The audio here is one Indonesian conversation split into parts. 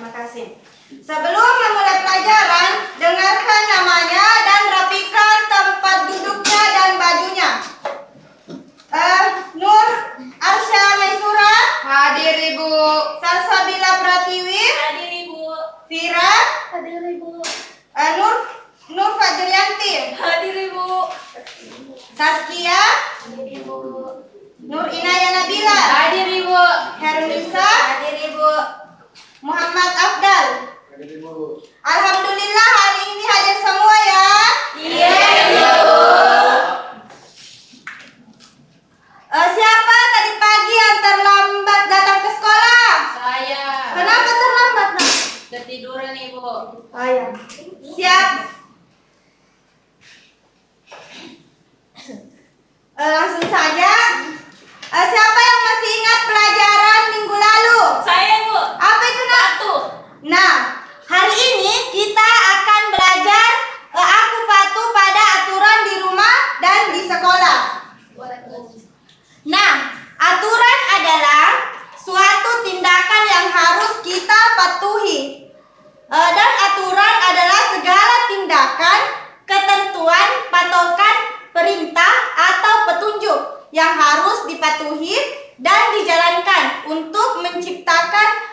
Makasih. Sebelum memulai pelajaran, dengarkan namanya dan rapikan tempat duduknya dan bajunya. Nur Arsya Maisura. Hadir Ibu. Salsabila Pratiwi. Hadir Ibu. Fira. Hadir Ibu. Nur Fajrianti. Hadir Ibu. Saskia. Hadir Ibu. Nur Inaya Nabila. Hadir Ibu. Herlisa. Hadir Ibu. Muhammad Afdal. Hadir Ibu. Alhamdulillah hari ini hadir semua ya. Iya Ibu. Siapa tadi pagi yang terlambat datang ke sekolah? Saya. Kenapa terlambat, Nak? Ketiduran Ibu. Oh ya. Siap. Langsung saja. Siapa yang masih ingat pelajaran minggu lalu? Saya Ibu. Apa itu, Nak? Satu. Nah, hari ini kita akan belajar aku patuh pada aturan di rumah dan di sekolah. Nah, aturan adalah suatu tindakan yang harus kita patuhi. Dan aturan adalah segala tindakan, ketentuan, patokan, perintah atau petunjuk yang harus dipatuhi dan dijalankan untuk menciptakan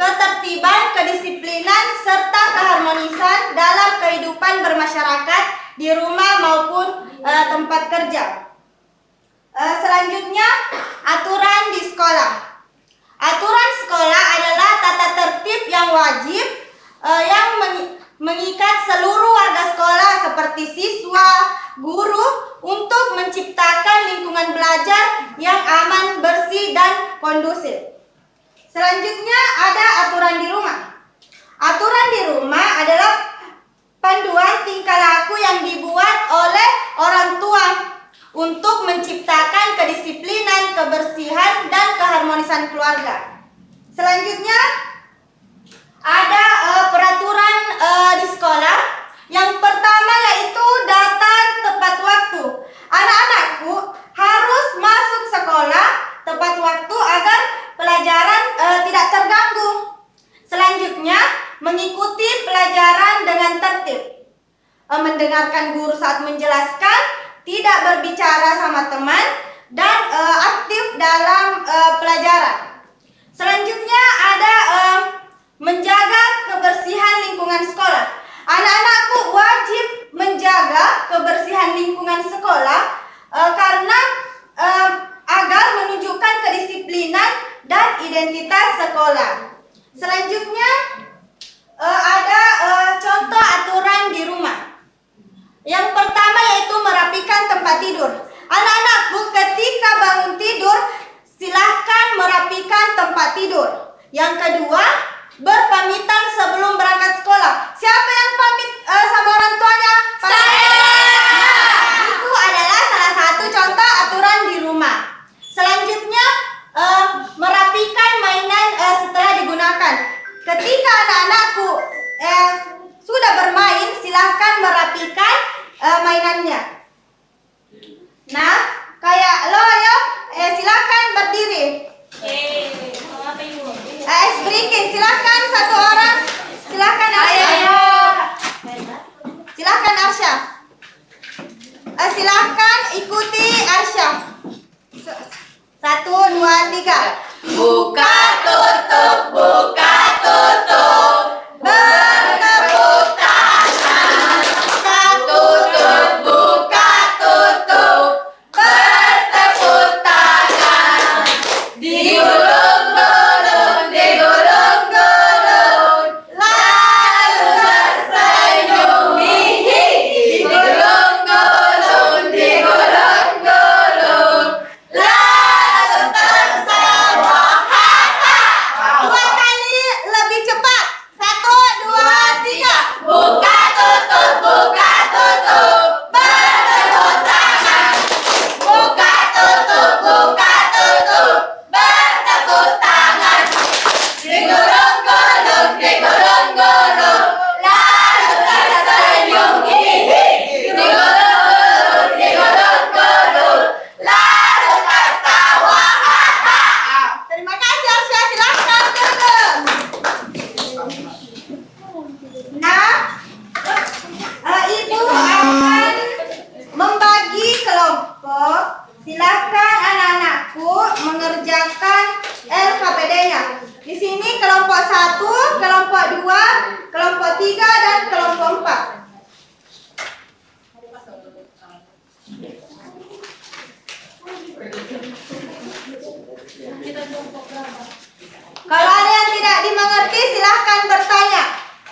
ketertiban, kedisiplinan, serta keharmonisan dalam kehidupan bermasyarakat di rumah maupun tempat kerja. Selanjutnya, aturan di sekolah. Aturan sekolah adalah tata tertib yang wajib yang mengikat seluruh warga sekolah seperti siswa, guru untuk menciptakan lingkungan belajar yang aman, bersih, dan kondusif. Selanjutnya ada aturan di rumah. Aturan di rumah adalah panduan tingkah laku yang dibuat oleh orang tua untuk menciptakan kedisiplinan, kebersihan, dan keharmonisan keluarga. Selanjutnya ada peraturan di sekolah. Yang pertama yaitu datang tepat waktu. Anak-anakku harus masuk sekolah tepat waktu agar pelajaran tidak terganggu. Selanjutnya, mengikuti pelajaran dengan tertib. Mendengarkan guru saat menjelaskan, tidak berbicara sama teman, dan aktif dalam pelajaran. Selanjutnya ada menjaga kebersihan lingkungan sekolah. Anak-anakku wajib menjaga kebersihan lingkungan sekolah karena agar menunjukkan kedisiplinan dan identitas sekolah. Selanjutnya ada contoh aturan di rumah. Yang pertama yaitu merapikan tempat tidur. Anak-anakku ketika bangun tidur silahkan merapikan tempat tidur. Yang kedua, berpamitan sebelum berangkat sekolah. Siapa yang pamit sama orang tuanya? Saya. Itu adalah salah satu contoh aturan di rumah. Selanjutnya, merapikan mainan setelah digunakan. Ketika anak-anakku sudah bermain, silahkan merapikan mainannya. Nah, kayak lo ya, silahkan berdiri. Mau apa Ibu? Ice breaking, silahkan satu orang. Silahkan Arsya. Silahkan Arsya. Silahkan ikuti Arsya. 1, 2, 3. Buka tutup, buka tutup. Bertepuk tangan. Tutup, buka tutup. Bertepuk tangan. Digulung-gulung, digulung-gulung. Lalu tersenyum, hihi. Digulung-gulung, digulung-gulung. Lalu tersenyum, hahaha. 1, kelompok 2, kelompok 3, dan kelompok 4. Kalau ada yang tidak dimengerti, silahkan bertanya.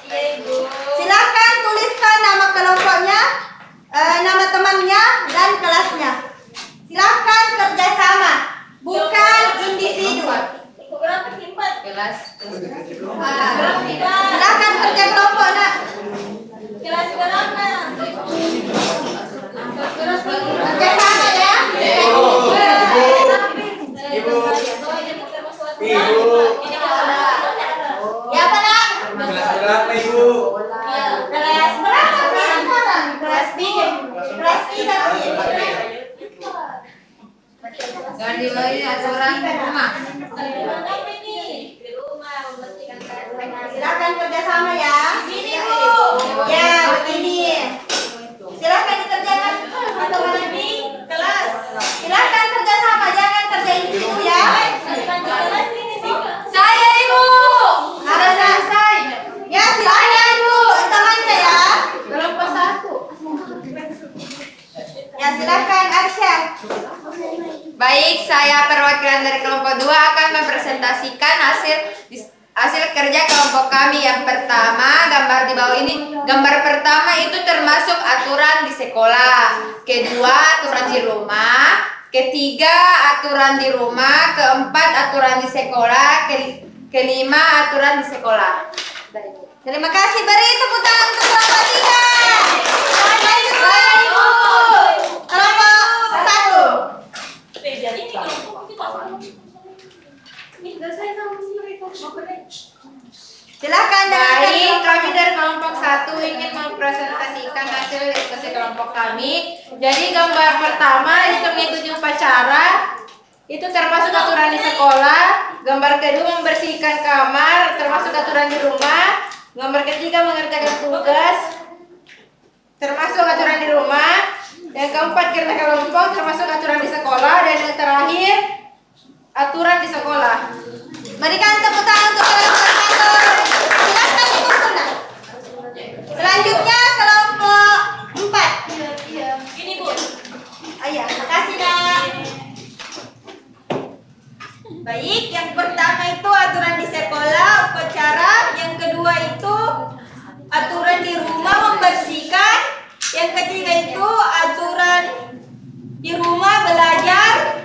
Iya, Ibu. Silahkan tuliskan nama kelompoknya, nama temannya, dan kelasnya. Silahkan kerjasama, bukan individu. Ibu berapa sih? 4. Kelas. Silahkan kerja kelompok, nak. Kelas berapa? Kerjasama ya. Ya, apa, nak? Kelas berapa Ibu? Kelas berapa sekarang? Kelas 3. Kelas 3. Jangan dibagi aturan rumah. Apa ini? Di rumah membersihkan kelas. Silakan kerjasama ya. Ini, Bu. Ya, begini. Silakan dikerjakan atau Di kelas. silakan kerjasama, jangan kerja individu ya. Bukan di kelas ini, Bu. Saya Ibu. Sudah selesai. Ya, silakan Bu, temannya ya. Kelompok 1. Ya, silakan Arsyad. Baik, saya perwakilan dari kelompok 2 akan mempresentasikan hasil kerja kelompok kami. Yang pertama, gambar di bawah ini. Gambar pertama itu termasuk aturan di sekolah. Kedua, aturan di rumah. Ketiga, aturan di rumah. Keempat, aturan di sekolah. Kelima, aturan di sekolah. Terima kasih, beri tepuk tangan untuk kelompok 3. Kelompok 1. Jadi ini kelompok kita. Silakan Baik, kami dari kelompok 1 ingin mempresentasikan hasil diskusi kelompok kami. Jadi gambar pertama itu mengikuti upacara, itu termasuk aturan di sekolah. Gambar kedua membersihkan kamar, termasuk aturan di rumah. Gambar ketiga mengerjakan tugas, termasuk aturan di rumah. Yang keempat kerja kelompok, termasuk aturan di sekolah. Dan yang terakhir aturan di sekolah. Berikan tepuk tangan untuk kelompok 1. Silakan dikumpul, nak. Selanjutnya kelompok 4. Ini, Bu. Ayah, makasih, nak. Baik, yang pertama itu aturan di sekolah, upacara. Yang kedua itu aturan di rumah, membersihkan. Yang ketiga itu aturan di rumah, belajar.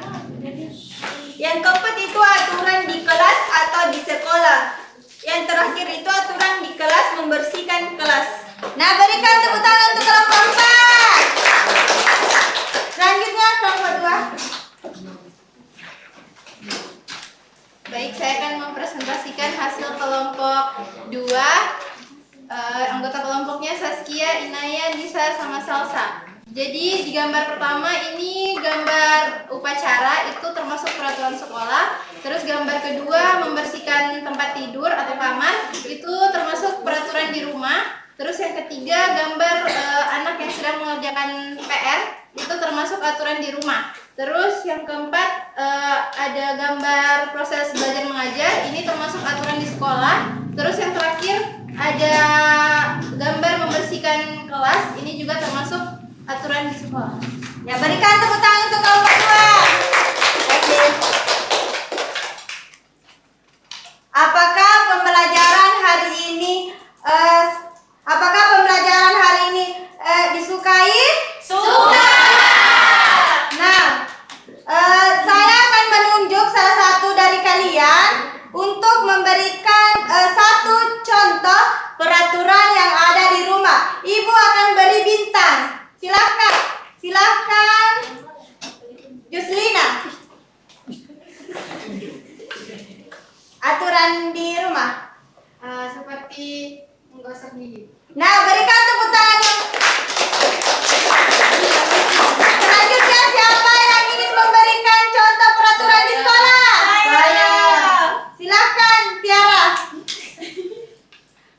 Yang keempat itu aturan di kelas atau di sekolah. Yang terakhir itu aturan di kelas, membersihkan kelas. Nah, berikan tepuk tangan untuk kelompok 4. Selanjutnya kelompok 2. Baik, saya akan mempresentasikan hasil kelompok 2. Anggota kelompoknya Saskia, Inaya, Nisa, sama Salsa. Jadi di gambar pertama ini gambar upacara, itu termasuk peraturan sekolah. Terus gambar kedua membersihkan tempat tidur atau kamar, itu termasuk peraturan di rumah. Terus yang ketiga gambar anak yang sedang mengerjakan PR, itu termasuk aturan di rumah. Terus yang keempat ada gambar proses belajar mengajar, ini termasuk aturan di sekolah. Terus yang terakhir ada gambar membersihkan kelas, ini juga termasuk aturan di sekolah. Ya, berikan tepuk tangan untuk kelompok 2. Oke. Apakah pembelajaran hari ini disukai? Suka. Nah, saya akan menunjuk salah satu dari kalian untuk memberikan satu contoh peraturan yang ada di rumah. Ibu akan beri bintang. Silakan, Yuslina. Aturan di rumah. Seperti menggosok gigi. Nah, berikan tepuk tangan. Selanjutnya siapa yang ingin memberikan contoh peraturan di sekolah? Saya. Silakan, Tiara.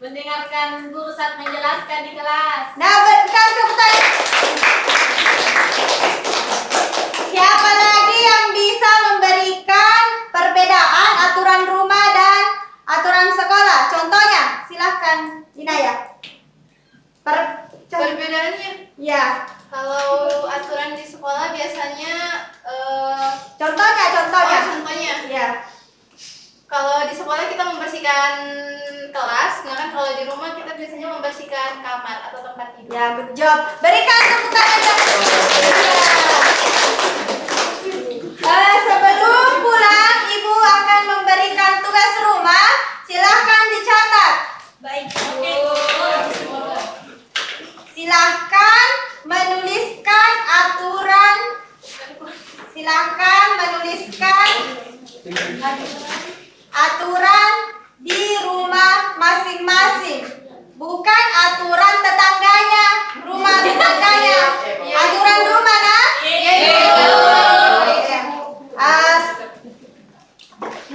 Mendengarkan guru saat menjelaskan di kelas. Nah, berikan tepuk tangan. Siapa lagi yang bisa memberikan perbedaan aturan rumah dan aturan sekolah. Contohnya, silahkan Inaya. Perbedaannya, Ya, kalau aturan di sekolah biasanya contohnya. contohnya, Ya. kalau di sekolah kita membersihkan kelas, sedangkan kalau di rumah kita biasanya membersihkan kamar atau tempat tidur. Ya, good job. Berikan tepuk tangan yang sebelum pulang, Ibu akan memberikan tugas rumah. Silahkan dicatat. Baik, oke, Bu. Silahkan menuliskan aturan. Silahkan menuliskan aturan di rumah masing-masing. Bukan aturan tetangganya, rumah tetangganya. Aturan rumah, nah?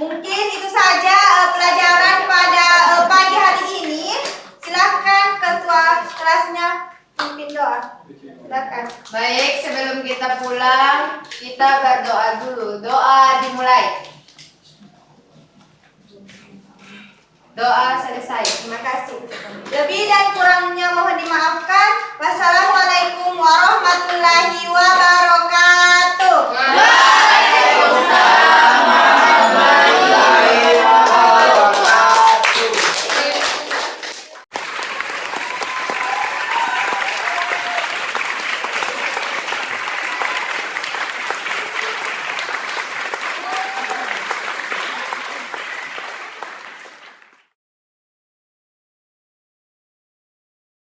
Mungkin itu saja pelajaran pada pagi hari ini. Silahkan ketua kelasnya pimpin doa. Silakan. Baik, sebelum kita pulang, kita berdoa dulu. Doa dimulai. Doa selesai. Terima kasih. Lebih dan kurangnya mohon dimaafkan. Wassalamualaikum warahmatullahi wabarakatuh.